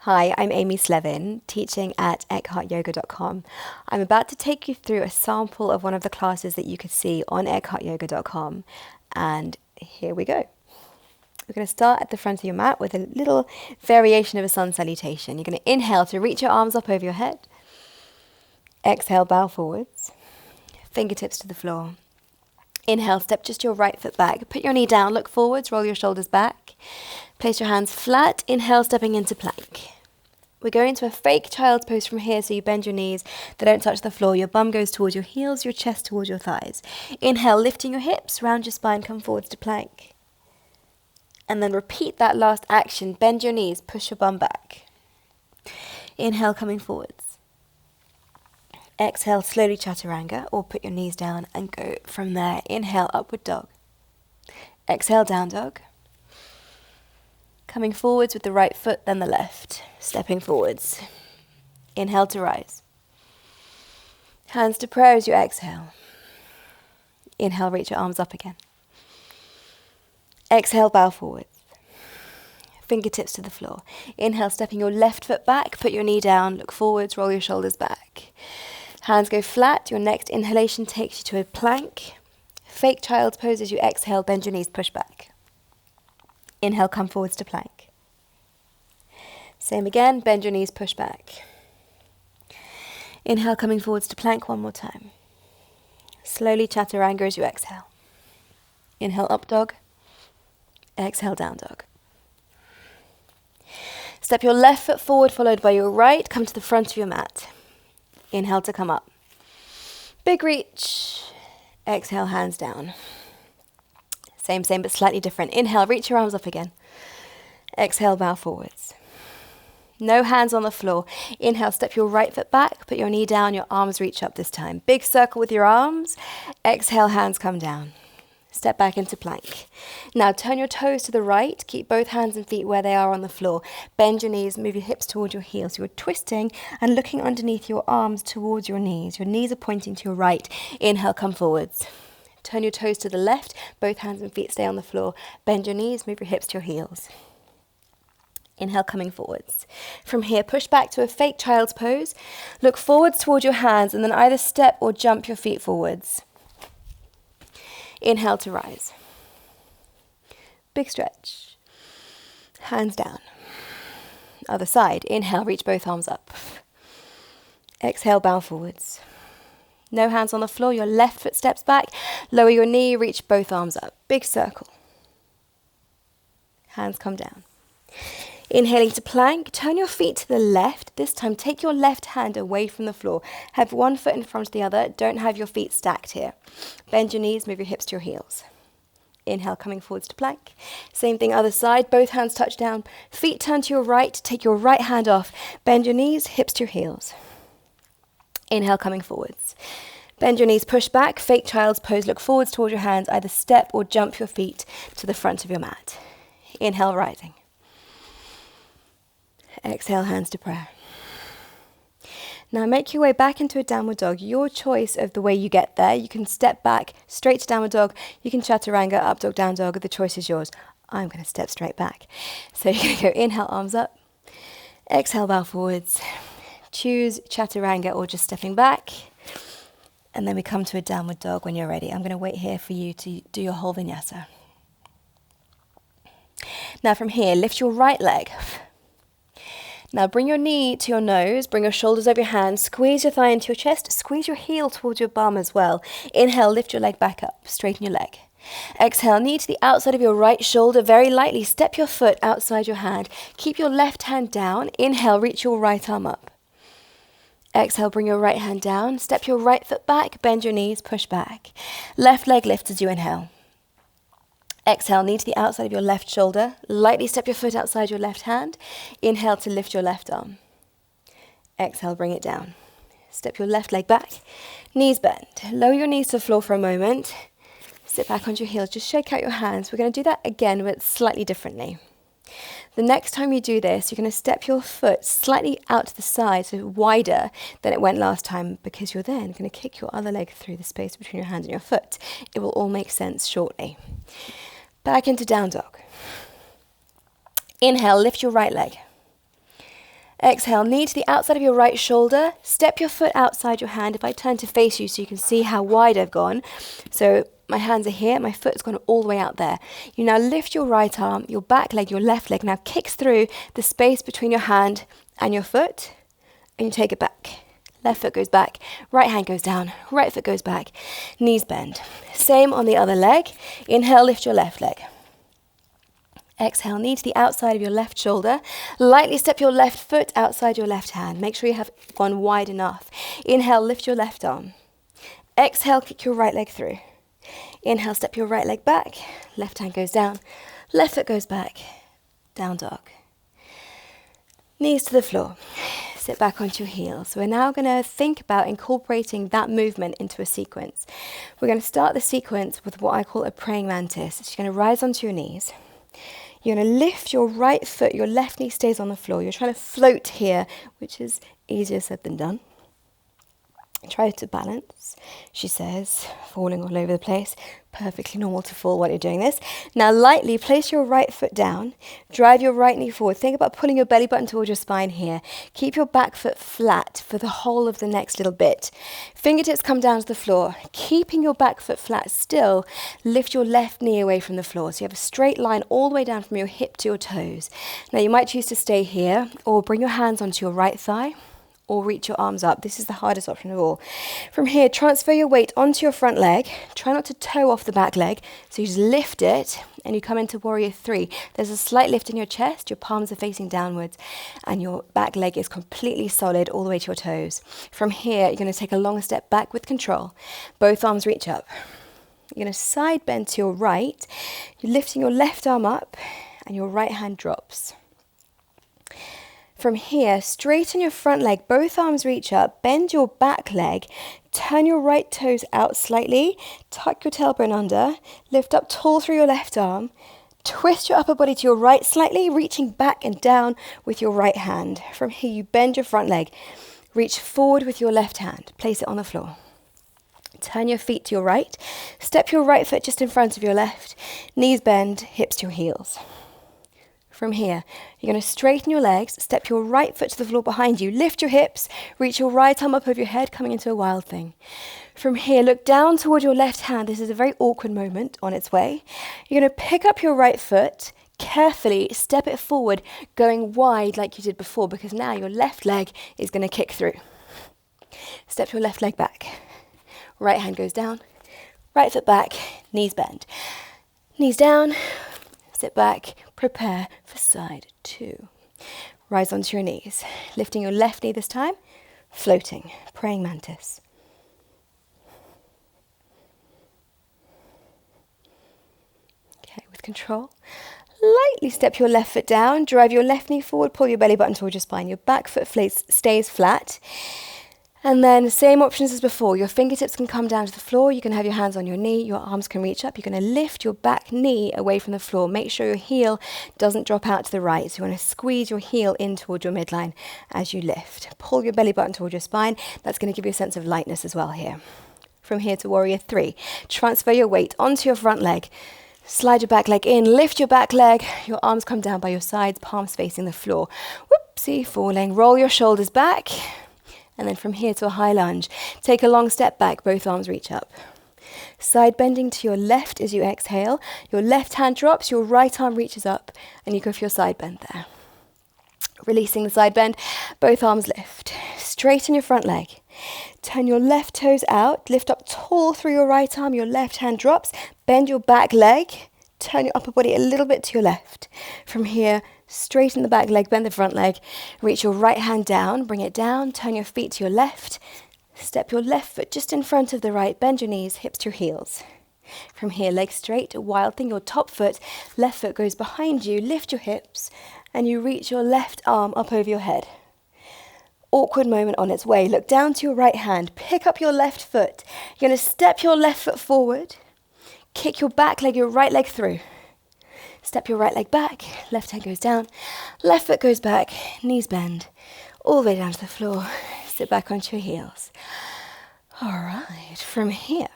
Hi, I'm Amy Slevin, teaching at EkhartYoga.com. I'm about to take you through a sample of one of the classes that you could see on EkhartYoga.com. And here we go. We're going to start at the front of your mat with a little variation of a sun salutation. You're going to inhale to reach your arms up over your head. Exhale, bow forwards. Fingertips to the floor. Inhale, step just your right foot back. Put your knee down, look forwards, roll your shoulders back. Place your hands flat. Inhale, stepping into plank. We're going into a fake child's pose from here, so you bend your knees. They don't touch the floor. Your bum goes towards your heels, your chest towards your thighs. Inhale, lifting your hips, round your spine, come forwards to plank. And then repeat that last action. Bend your knees, push your bum back. Inhale, coming forwards. Exhale, slowly chaturanga, or put your knees down and go from there. Inhale, upward dog. Exhale, down dog. Coming forwards with the right foot, then the left. Stepping forwards. Inhale to rise. Hands to prayer as you exhale. Inhale, reach your arms up again. Exhale, bow forwards. Fingertips to the floor. Inhale, stepping your left foot back. Put your knee down, look forwards, roll your shoulders back. Hands go flat. Your next inhalation takes you to a plank. Fake child's pose as you exhale, bend your knees, push back. Inhale, come forwards to plank. Same again, bend your knees, push back. Inhale, coming forwards to plank one more time. Slowly chaturanga as you exhale. Inhale, up dog. Exhale, down dog. Step your left foot forward, followed by your right. Come to the front of your mat. Inhale to come up. Big reach. Exhale, hands down. Same, but slightly different. Inhale, reach your arms up again. Exhale, bow forwards. No hands on the floor. Inhale, step your right foot back. Put your knee down, your arms reach up this time. Big circle with your arms. Exhale, hands come down. Step back into plank. Now turn your toes to the right. Keep both hands and feet where they are on the floor. Bend your knees, move your hips towards your heels. You're twisting and looking underneath your arms towards your knees. Your knees are pointing to your right. Inhale, come forwards. Turn your toes to the left. Both hands and feet stay on the floor. Bend your knees, move your hips to your heels. Inhale, coming forwards. From here, push back to a fake child's pose. Look forwards towards your hands and then either step or jump your feet forwards. Inhale to rise. Big stretch. Hands down. Other side. Inhale, reach both arms up. Exhale, bow forwards. No hands on the floor. Your left foot steps back. Lower your knee, reach both arms up. Big circle. Hands come down. Inhaling to plank, turn your feet to the left. This time, take your left hand away from the floor. Have one foot in front of the other. Don't have your feet stacked here. Bend your knees, move your hips to your heels. Inhale, coming forwards to plank. Same thing, other side. Both hands touch down. Feet turn to your right. Take your right hand off. Bend your knees, hips to your heels. Inhale, coming forwards. Bend your knees, push back. Fake child's pose. Look forwards towards your hands. Either step or jump your feet to the front of your mat. Inhale, rising. Exhale, hands to prayer. Now make your way back into a downward dog. Your choice of the way you get there. You can step back straight to downward dog. You can chaturanga, up dog, down dog. The choice is yours. I'm going to step straight back. So you're going to go inhale, arms up. Exhale, bow forwards. Choose chaturanga or just stepping back. And then we come to a downward dog when you're ready. I'm going to wait here for you to do your whole vinyasa. Now from here, lift your right leg. Now bring your knee to your nose, bring your shoulders over your hands, squeeze your thigh into your chest, squeeze your heel towards your bum as well. Inhale, lift your leg back up, straighten your leg. Exhale, knee to the outside of your right shoulder, very lightly step your foot outside your hand. Keep your left hand down. Inhale, reach your right arm up. Exhale, bring your right hand down, step your right foot back, bend your knees, push back. Left leg lifts as you inhale. Exhale, knee to the outside of your left shoulder. Lightly step your foot outside your left hand. Inhale to lift your left arm. Exhale, bring it down. Step your left leg back. Knees bend. Lower your knees to the floor for a moment. Sit back onto your heels. Just shake out your hands. We're going to do that again, but slightly differently. The next time you do this, you're going to step your foot slightly out to the side, so wider than it went last time, because you're then going to kick your other leg through the space between your hand and your foot. It will all make sense shortly. Back into down dog. Inhale, lift your right leg. Exhale, knee to the outside of your right shoulder. Step your foot outside your hand. If I turn to face you so you can see how wide I've gone. So my hands are here, my foot's gone all the way out there. You now lift your right arm, your back leg, your left leg now kicks through the space between your hand and your foot, and you take it back. Left foot goes back, right hand goes down, right foot goes back, knees bend. Same on the other leg. Inhale, lift your left leg. Exhale, knee to the outside of your left shoulder. Lightly step your left foot outside your left hand. Make sure you have gone wide enough. Inhale, lift your left arm. Exhale, kick your right leg through. Inhale, step your right leg back. Left hand goes down. Left foot goes back. Down dog. Knees to the floor. Sit back onto your heels. So we're now going to think about incorporating that movement into a sequence. We're going to start the sequence with what I call a praying mantis. So you're going to rise onto your knees. You're going to lift your right foot, your left knee stays on the floor. You're trying to float here, which is easier said than done. Try to balance, she says, falling all over the place. Perfectly normal to fall while you're doing this. Now lightly place your right foot down, drive your right knee forward. Think about pulling your belly button towards your spine here. Keep your back foot flat for the whole of the next little bit. Fingertips come down to the floor. Keeping your back foot flat still, lift your left knee away from the floor. So you have a straight line all the way down from your hip to your toes. Now you might choose to stay here or bring your hands onto your right thigh, or reach your arms up. This is the hardest option of all. From here, transfer your weight onto your front leg. Try not to toe off the back leg. So you just lift it and you come into warrior 3. There's a slight lift in your chest, your palms are facing downwards, and your back leg is completely solid all the way to your toes. From here, you're going to take a long step back with control. Both arms reach up. You're going to side bend to your right. You're lifting your left arm up and your right hand drops. From here, straighten your front leg, both arms reach up, bend your back leg, turn your right toes out slightly, tuck your tailbone under, lift up tall through your left arm, twist your upper body to your right slightly, reaching back and down with your right hand. From here, you bend your front leg, reach forward with your left hand, place it on the floor. Turn your feet to your right, step your right foot just in front of your left, knees bend, hips to your heels. From here, you're going to straighten your legs, step your right foot to the floor behind you, lift your hips, reach your right arm up over your head, coming into a wild thing. From here, look down toward your left hand. This is a very awkward moment on its way. You're going to pick up your right foot, carefully step it forward, going wide like you did before, because now your left leg is going to kick through. Step your left leg back. Right hand goes down, right foot back, knees bend. Knees down, sit back, prepare for side 2. Rise onto your knees, lifting your left knee this time, floating, praying mantis. Okay, with control. Lightly step your left foot down, drive your left knee forward, pull your belly button towards your spine. Your back foot stays flat. And then same options as before. Your fingertips can come down to the floor. You can have your hands on your knee. Your arms can reach up. You're going to lift your back knee away from the floor. Make sure your heel doesn't drop out to the right. So you want to squeeze your heel in towards your midline as you lift. Pull your belly button towards your spine. That's going to give you a sense of lightness as well here. From here to warrior 3. Transfer your weight onto your front leg. Slide your back leg in. Lift your back leg. Your arms come down by your sides, palms facing the floor. Whoopsie, falling. Roll your shoulders back. And then from here to a high lunge. Take a long step back, both arms reach up. Side bending to your left as you exhale. Your left hand drops, your right arm reaches up, and you go for your side bend there. Releasing the side bend, both arms lift. Straighten your front leg. Turn your left toes out, lift up tall through your right arm, your left hand drops, bend your back leg, turn your upper body a little bit to your left. From here, straighten the back leg, bend the front leg, reach your right hand down, bring it down, turn your feet to your left, step your left foot just in front of the right, bend your knees, hips to your heels. From here, legs straight, wild thing, your top foot, left foot goes behind you, lift your hips, and you reach your left arm up over your head. Awkward moment on its way. Look down to your right hand, pick up your left foot. You're going to step your left foot forward, kick your back leg, your right leg through. Step your right leg back, left hand goes down, left foot goes back, knees bend, all the way down to the floor. Sit back onto your heels. All right, from here,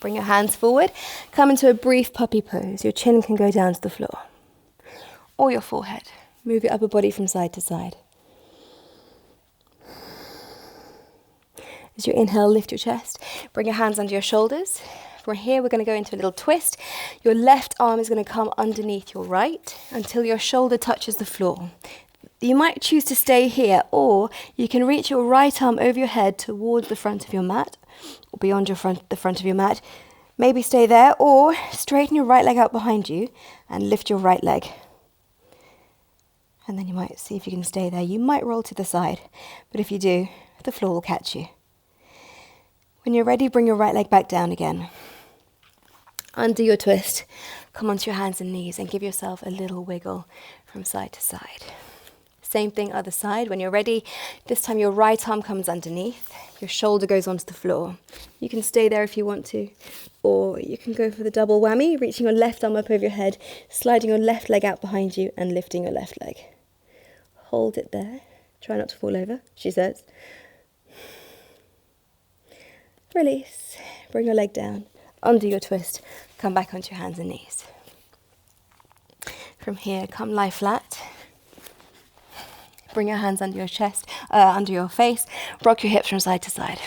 bring your hands forward, come into a brief puppy pose. Your chin can go down to the floor, or your forehead. Move your upper body from side to side. As you inhale, lift your chest. Bring your hands under your shoulders. From here, we're going to go into a little twist. Your left arm is going to come underneath your right until your shoulder touches the floor. You might choose to stay here, or you can reach your right arm over your head towards the front of your mat, or beyond the front of your mat. Maybe stay there, or straighten your right leg out behind you and lift your right leg. And then you might see if you can stay there. You might roll to the side, but if you do, the floor will catch you. When you're ready, bring your right leg back down again. Undo your twist. Come onto your hands and knees and give yourself a little wiggle from side to side. Same thing, other side. When you're ready, this time your right arm comes underneath. Your shoulder goes onto the floor. You can stay there if you want to, or you can go for the double whammy, reaching your left arm up over your head, sliding your left leg out behind you and lifting your left leg. Hold it there. Try not to fall over, she says. Release. Bring your leg down. Undo your twist. Come back onto your hands and knees. From here, come lie flat. Bring your hands under your chest, under your face. Rock your hips from side to side.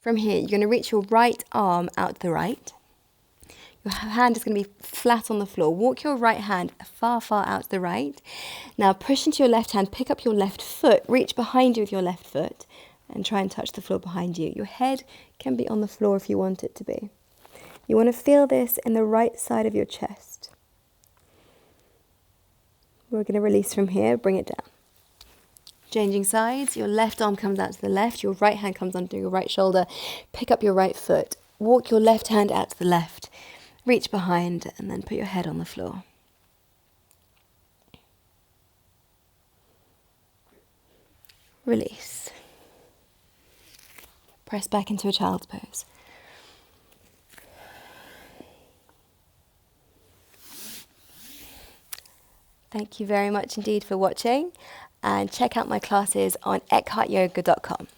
From here, you're going to reach your right arm out to the right. Your hand is going to be flat on the floor. Walk your right hand far, far out to the right. Now push into your left hand, pick up your left foot, reach behind you with your left foot, and try and touch the floor behind you. Your head can be on the floor if you want it to be. You want to feel this in the right side of your chest. We're going to release from here, bring it down. Changing sides, your left arm comes out to the left, your right hand comes under your right shoulder. Pick up your right foot, walk your left hand out to the left, reach behind, and then put your head on the floor. Release. Press back into a child's pose. Thank you very much indeed for watching, and check out my classes on EkhartYoga.com.